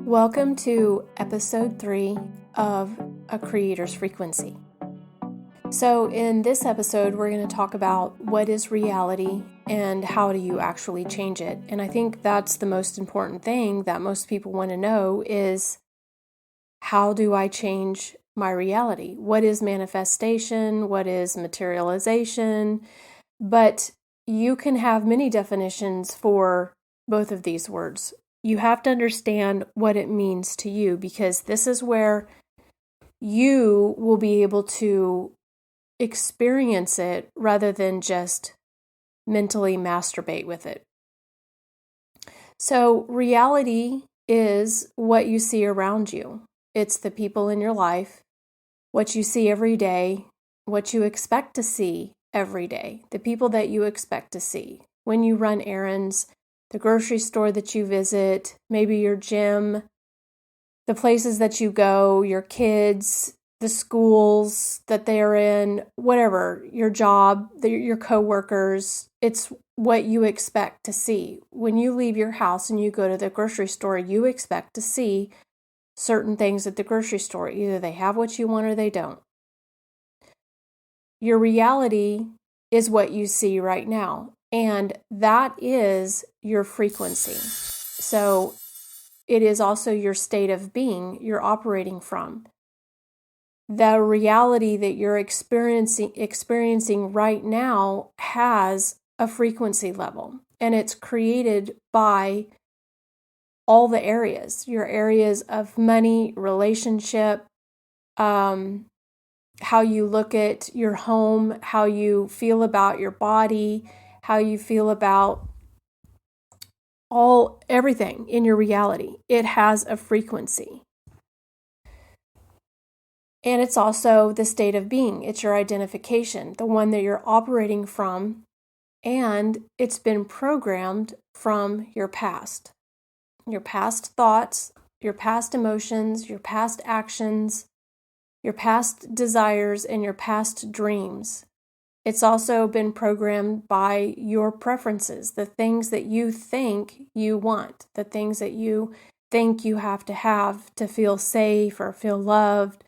Welcome to episode 3 of A Creator's Frequency. So in this episode, we're going to talk about what is reality and how do you actually change it. And I think that's the most important thing that most people want to know is, how do I change my reality? What is manifestation? What is materialization? But you can have many definitions for both of these words. You have to understand what it means to you, because this is where you will be able to experience it rather than just mentally masturbate with it. So reality is what you see around you. It's the people in your life, what you see every day, what you expect to see every day, the people that you expect to see when you run errands, the grocery store that you visit, maybe your gym, the places that you go, your kids, the schools that they're in, whatever, your job, your coworkers. It's what you expect to see. When you leave your house and you go to the grocery store, you expect to see certain things at the grocery store. Either they have what you want or they don't. Your reality is what you see right now, and that is your frequency. So it is also your state of being you're operating from. The reality that you're experiencing right now has a frequency level, and it's created by all the areas, your areas of money, relationship, how you look at your home, how you feel about your body, how you feel about everything in your reality. It has a frequency. And it's also the state of being. It's your identification, the one that you're operating from, and it's been programmed from your past thoughts, your past emotions, your past actions, your past desires, and your past dreams. It's also been programmed by your preferences, the things that you think you want, the things that you think you have to feel safe or feel loved,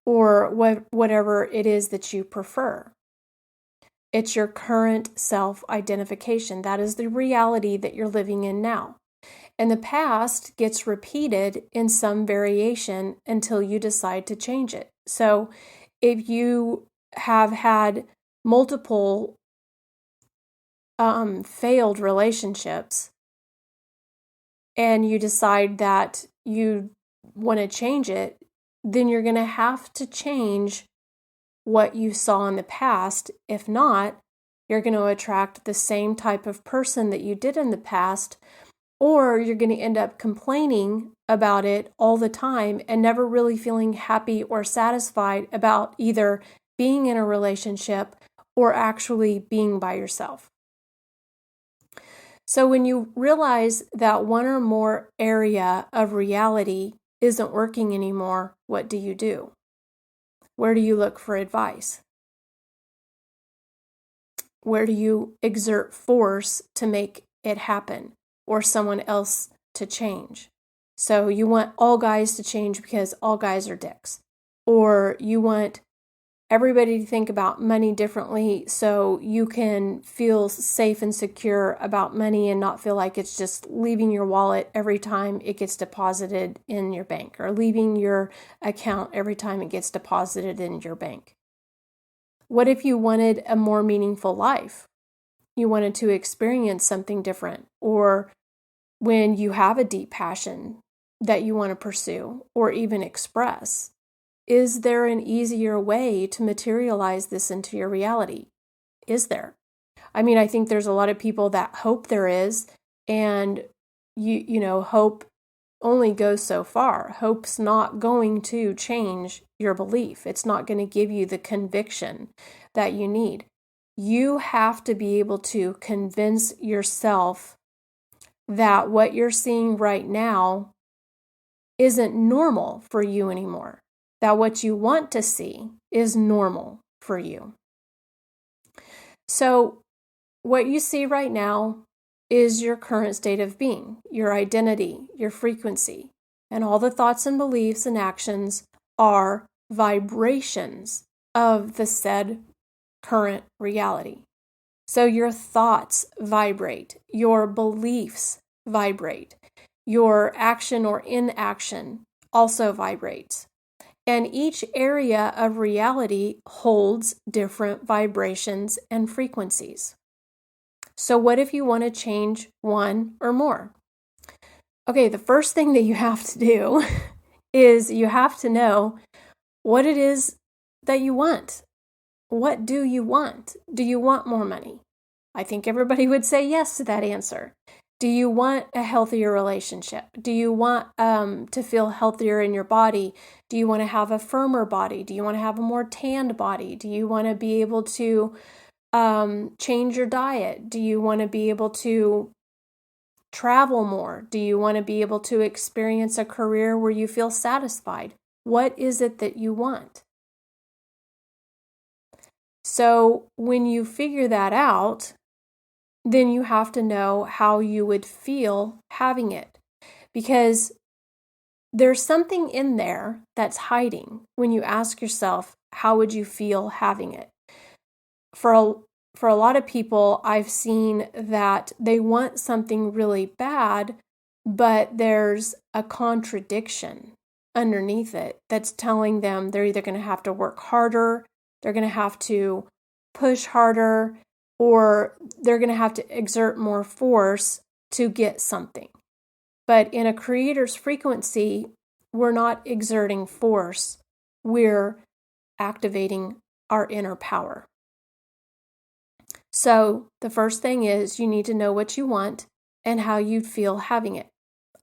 or whatever it is that you prefer. It's your current self-identification. That is the reality that you're living in now. And the past gets repeated in some variation until you decide to change it. So if you have had multiple failed relationships and you decide that you want to change it, then you're going to have to change what you saw in the past. If not, you're going to attract the same type of person that you did in the past, or you're going to end up complaining about it all the time and never really feeling happy or satisfied about either being in a relationship or actually being by yourself. So when you realize that one or more area of reality isn't working anymore, what do you do? Where do you look for advice? Where do you exert force to make it happen, or someone else to change? So you want all guys to change because all guys are dicks. Or you want everybody to think about money differently so you can feel safe and secure about money and not feel like it's just leaving your wallet every time it gets deposited in your bank, or leaving your account every time it gets deposited in your bank. What if you wanted a more meaningful life? You wanted to experience something different, or when you have a deep passion that you want to pursue or even express, is there an easier way to materialize this into your reality? Is there? I mean, I think there's a lot of people that hope there is, and hope only goes so far. Hope's not going to change your belief. It's not going to give you the conviction that you need. You have to be able to convince yourself that what you're seeing right now isn't normal for you anymore. That what you want to see is normal for you. So what you see right now is your current state of being, your identity, your frequency. And all the thoughts and beliefs and actions are vibrations of the said current reality. So your thoughts vibrate, your beliefs vibrate, your action or inaction also vibrates. And each area of reality holds different vibrations and frequencies. So what if you want to change one or more? Okay, the first thing that you have to do is you have to know what it is that you want. What do you want? Do you want more money? I think everybody would say yes to that answer. Do you want a healthier relationship? Do you want to feel healthier in your body? Do you want to have a firmer body? Do you want to have a more tanned body? Do you want to be able to change your diet? Do you want to be able to travel more? Do you want to be able to experience a career where you feel satisfied? What is it that you want? So when you figure that out, then you have to know how you would feel having it. Because there's something in there that's hiding when you ask yourself, how would you feel having it? For a lot of people, I've seen that they want something really bad, but there's a contradiction underneath it that's telling them they're either going to have to work harder, they're going to have to push harder, or they're going to have to exert more force to get something. But in a creator's frequency, we're not exerting force, we're activating our inner power. So the first thing is you need to know what you want and how you'd feel having it.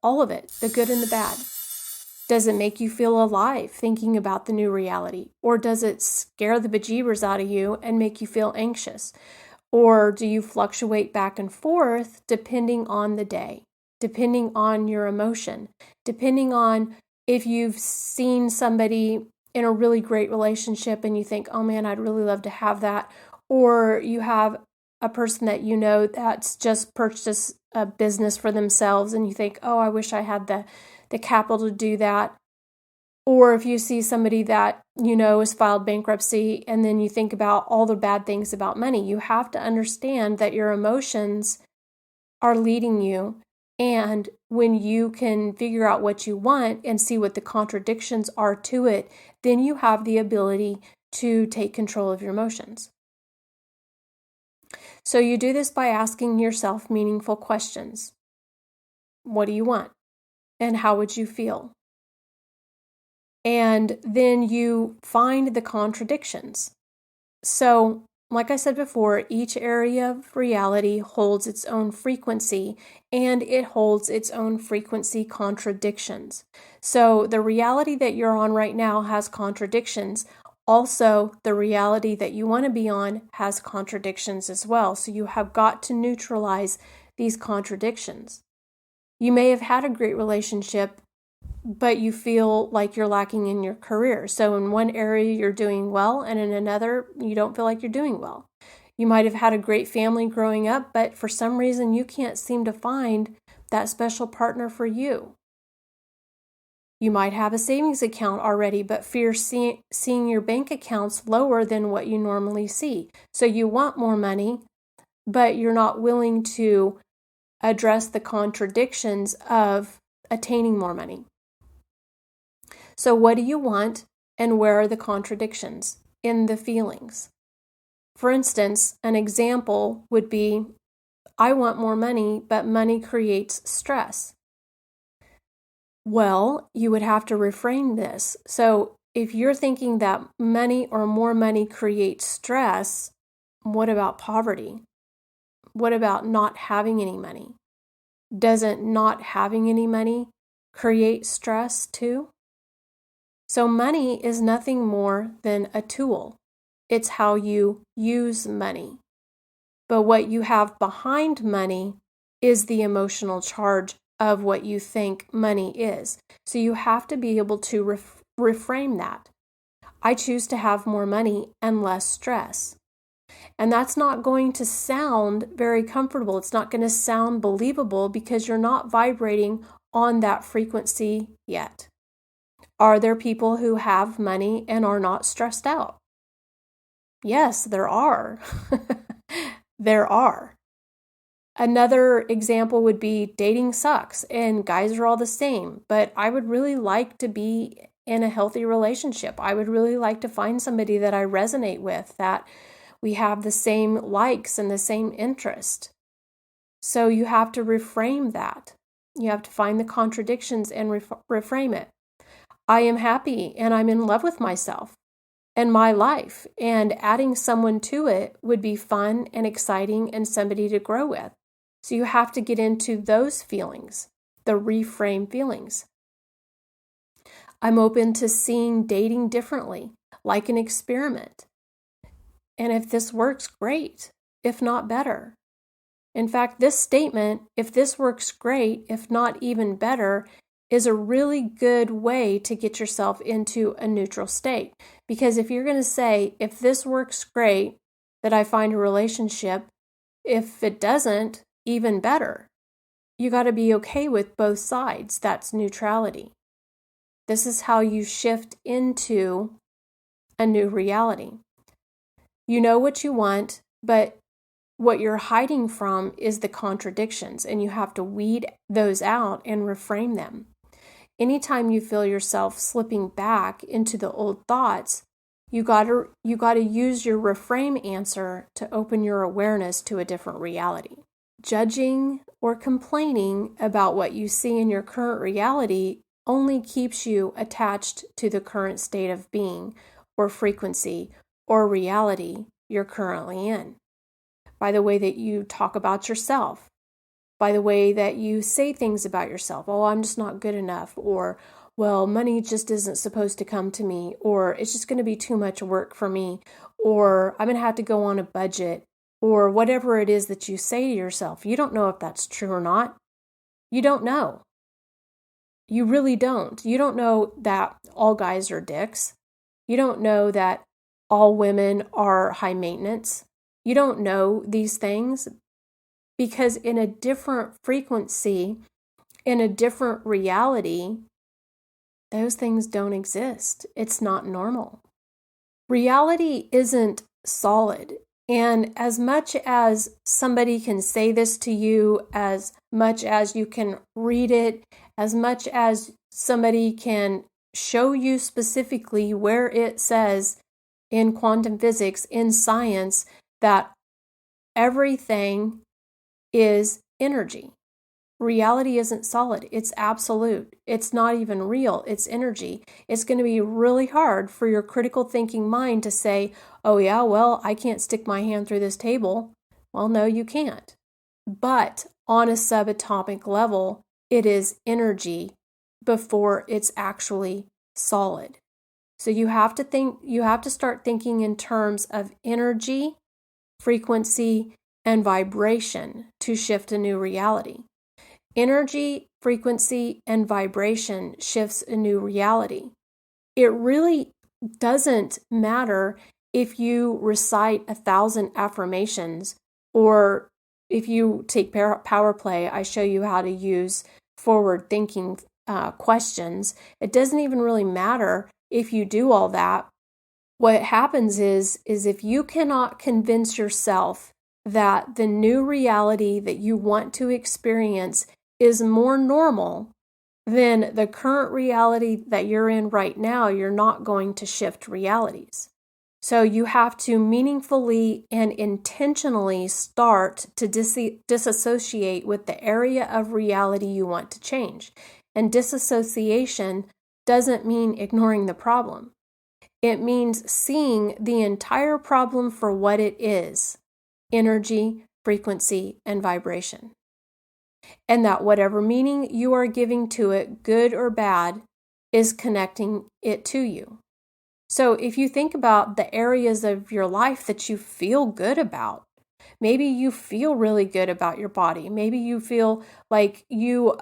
All of it, the good and the bad. Does it make you feel alive thinking about the new reality? Or does it scare the bejeebers out of you and make you feel anxious? Or do you fluctuate back and forth depending on the day, depending on your emotion, depending on if you've seen somebody in a really great relationship and you think, oh man, I'd really love to have that. Or you have a person that you know that's just purchased a business for themselves and you think, oh, I wish I had the capital to do that. Or if you see somebody that you know has filed bankruptcy and then you think about all the bad things about money, you have to understand that your emotions are leading you. And when you can figure out what you want and see what the contradictions are to it, then you have the ability to take control of your emotions. So you do this by asking yourself meaningful questions. What do you want? And how would you feel? And then you find the contradictions. So, like I said before, each area of reality holds its own frequency and it holds its own frequency contradictions. So, the reality that you're on right now has contradictions. Also, the reality that you want to be on has contradictions as well. So, you have got to neutralize these contradictions. You may have had a great relationship, but you feel like you're lacking in your career. So in one area you're doing well, and in another you don't feel like you're doing well. You might have had a great family growing up, but for some reason you can't seem to find that special partner for you. You might have a savings account already, but fear seeing your bank accounts lower than what you normally see. So you want more money, but you're not willing to address the contradictions of attaining more money. So what do you want and where are the contradictions in the feelings? For instance, an example would be, I want more money, but money creates stress. Well, you would have to reframe this. So if you're thinking that money or more money creates stress, what about poverty? What about not having any money? Doesn't not having any money create stress too? So money is nothing more than a tool. It's how you use money. But what you have behind money is the emotional charge of what you think money is. So you have to be able to reframe that. I choose to have more money and less stress. And that's not going to sound very comfortable. It's not going to sound believable because you're not vibrating on that frequency yet? Are there people who have money and are not stressed out? Yes, there are. There are. Another example would be dating sucks and guys are all the same, but I would really like to be in a healthy relationship. I would really like to find somebody that I resonate with, that we have the same likes and the same interest. So you have to reframe that. You have to find the contradictions and reframe it. I am happy and I'm in love with myself and my life, and adding someone to it would be fun and exciting and somebody to grow with. So you have to get into those feelings, the reframe feelings. I'm open to seeing dating differently, like an experiment. And if this works, great. If not, better. In fact, this statement, if this works, great. If not, even better, is a really good way to get yourself into a neutral state. Because if you're going to say, if this works, great, that I find a relationship. If it doesn't, even better. You got to be okay with both sides. That's neutrality. This is how you shift into a new reality. You know what you want, but what you're hiding from is the contradictions, and you have to weed those out and reframe them. Anytime you feel yourself slipping back into the old thoughts, you got to use your reframe answer to open your awareness to a different reality. Judging or complaining about what you see in your current reality only keeps you attached to the current state of being or frequency or reality you're currently in. By the way that you talk about yourself, by the way that you say things about yourself. Oh, I'm just not good enough, or, well, money just isn't supposed to come to me, or it's just going to be too much work for me, or I'm going to have to go on a budget, or whatever it is that you say to yourself. You don't know if that's true or not. You don't know. You really don't. You don't know that all guys are dicks. You don't know that all women are high maintenance. You don't know these things because in a different frequency, in a different reality, those things don't exist. It's not normal. Reality isn't solid. And as much as somebody can say this to you, as much as you can read it, as much as somebody can show you specifically where it says in quantum physics, in science, that everything is energy. Reality isn't solid. It's absolute. It's not even real. It's energy. It's going to be really hard for your critical thinking mind to say, oh yeah, well, I can't stick my hand through this table. Well, no, you can't. But on a subatomic level, it is energy before it's actually solid. So you have to start thinking in terms of energy, frequency, and vibration to shift a new reality. Energy, frequency, and vibration shifts a new reality. It really doesn't matter if you recite 1,000 affirmations, or if you take power play, I show you how to use forward thinking questions. It doesn't even really matter if you do all that. What happens is if you cannot convince yourself that the new reality that you want to experience is more normal than the current reality that you're in right now, you're not going to shift realities. So you have to meaningfully and intentionally start to disassociate with the area of reality you want to change. And disassociation doesn't mean ignoring the problem. It means seeing the entire problem for what it is: energy, frequency, and vibration. And that whatever meaning you are giving to it, good or bad, is connecting it to you. So if you think about the areas of your life that you feel good about, maybe you feel really good about your body. Maybe you feel like you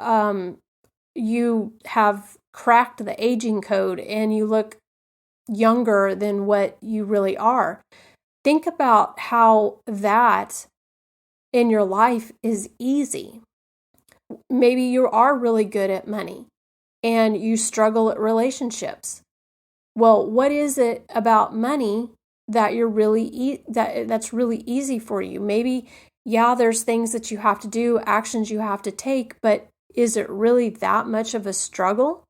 have cracked the aging code and you look younger than what you really are. Think about how that in your life is easy. maybe you are really good at money and you struggle at relationships. Well, what is it about money that you're really that's really easy for you? Maybe, yeah, there's things that you have to do, actions you have to take, but is it really that much of a struggle?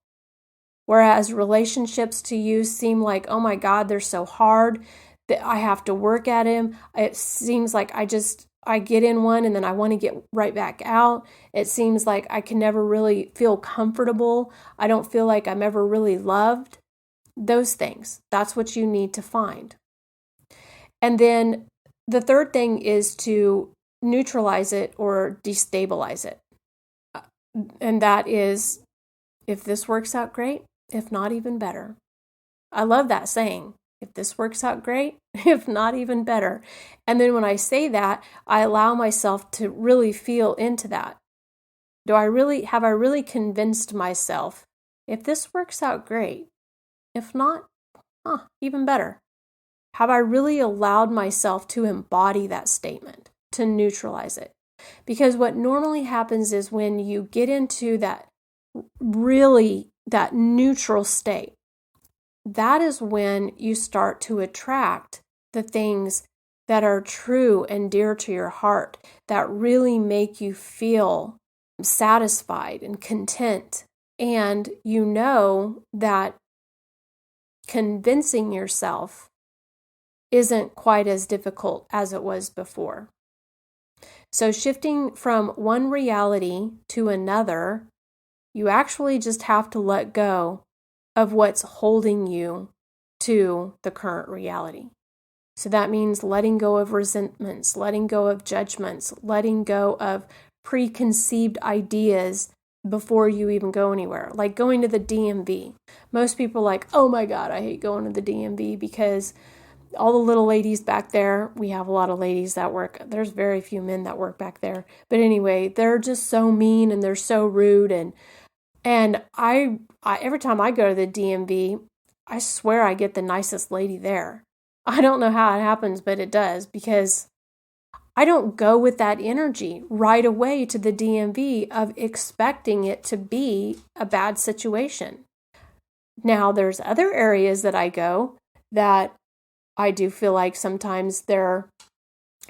Whereas relationships to you seem like, oh my God, they're so hard that I have to work at them. It seems like I get in one and then I want to get right back out. It seems like I can never really feel comfortable. I don't feel like I'm ever really loved. Those things, that's what you need to find. And then the third thing is to neutralize it or destabilize it. And that is, if this works out great, if not, even better. I love that saying. If this works out great, if not, even better. And then when I say that, I allow myself to really feel into that. Have I really convinced myself, if this works out great, if not, even better? Have I really allowed myself to embody that statement, to neutralize it? Because what normally happens is when you get into that neutral state, that is when you start to attract the things that are true and dear to your heart, that really make you feel satisfied and content. And you know that convincing yourself isn't quite as difficult as it was before. So shifting from one reality to another, you actually just have to let go of what's holding you to the current reality. So that means letting go of resentments, letting go of judgments, letting go of preconceived ideas before you even go anywhere. Like going to the DMV. Most people are like, oh my God, I hate going to the DMV because all the little ladies back there, we have a lot of ladies that work. There's very few men that work back there. But anyway, they're just so mean and they're so rude. And I every time I go to the DMV, I swear I get the nicest lady there. I don't know how it happens, but it does, because I don't go with that energy right away to the DMV of expecting it to be a bad situation. Now, there's other areas that I go that I do feel like sometimes the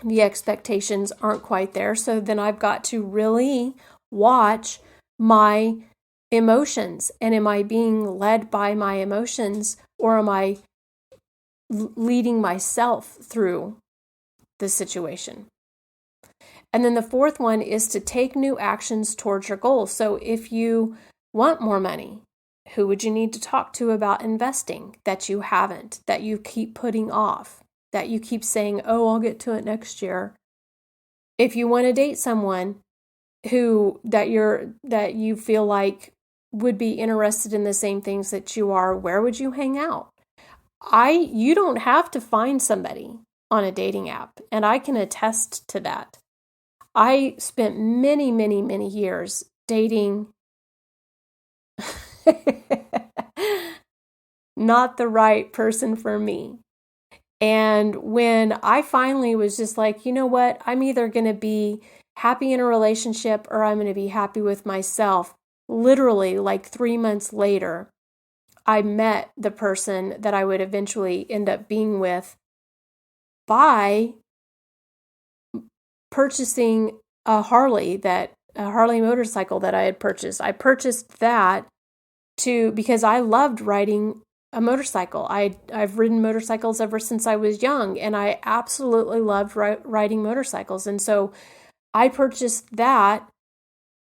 expectations aren't quite there. So then I've got to really watch my emotions. And am I being led by my emotions, or am I leading myself through the situation? And then the fourth one is to take new actions towards your goals. So if you want more money, who would you need to talk to about investing that you haven't, that you keep putting off, that you keep saying, oh, I'll get to it next year? If you want to date someone that you feel like would be interested in the same things that you are, where would you hang out? You don't have to find somebody on a dating app, and I can attest to that. I spent many, many, many years dating not the right person for me. And when I finally was just like, you know what, I'm either going to be happy in a relationship or I'm going to be happy with myself. Literally, like 3 months later, I met the person that I would eventually end up being with by purchasing a Harley motorcycle that I had purchased. I purchased that because I loved riding a motorcycle. I've ridden motorcycles ever since I was young, and I absolutely loved riding motorcycles. And so I purchased that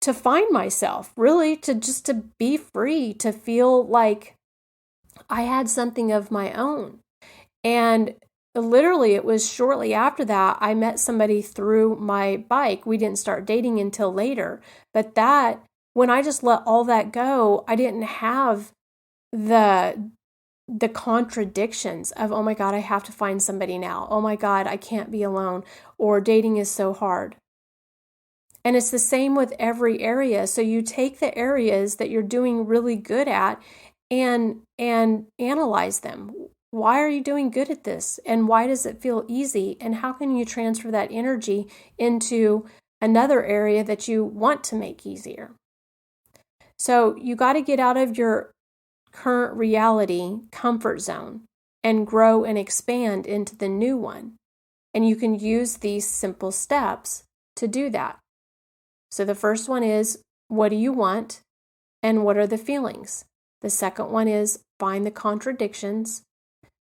to find myself, really, to be free, to feel like I had something of my own. And literally, it was shortly after that I met somebody through my bike. We didn't start dating until later. But when I just let all that go, I didn't have the contradictions of, oh my God, I have to find somebody now. Oh my God, I can't be alone. Or dating is so hard. And it's the same with every area. So you take the areas that you're doing really good at and analyze them. Why are you doing good at this? And why does it feel easy? And how can you transfer that energy into another area that you want to make easier. So you got to get out of your current reality comfort zone and grow and expand into the new one. And you can use these simple steps to do that. So the first one is, what do you want and what are the feelings? The second one is, find the contradictions.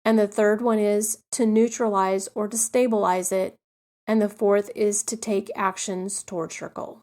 And the third one is to neutralize or to stabilize it. And the fourth is to take actions towards your goal.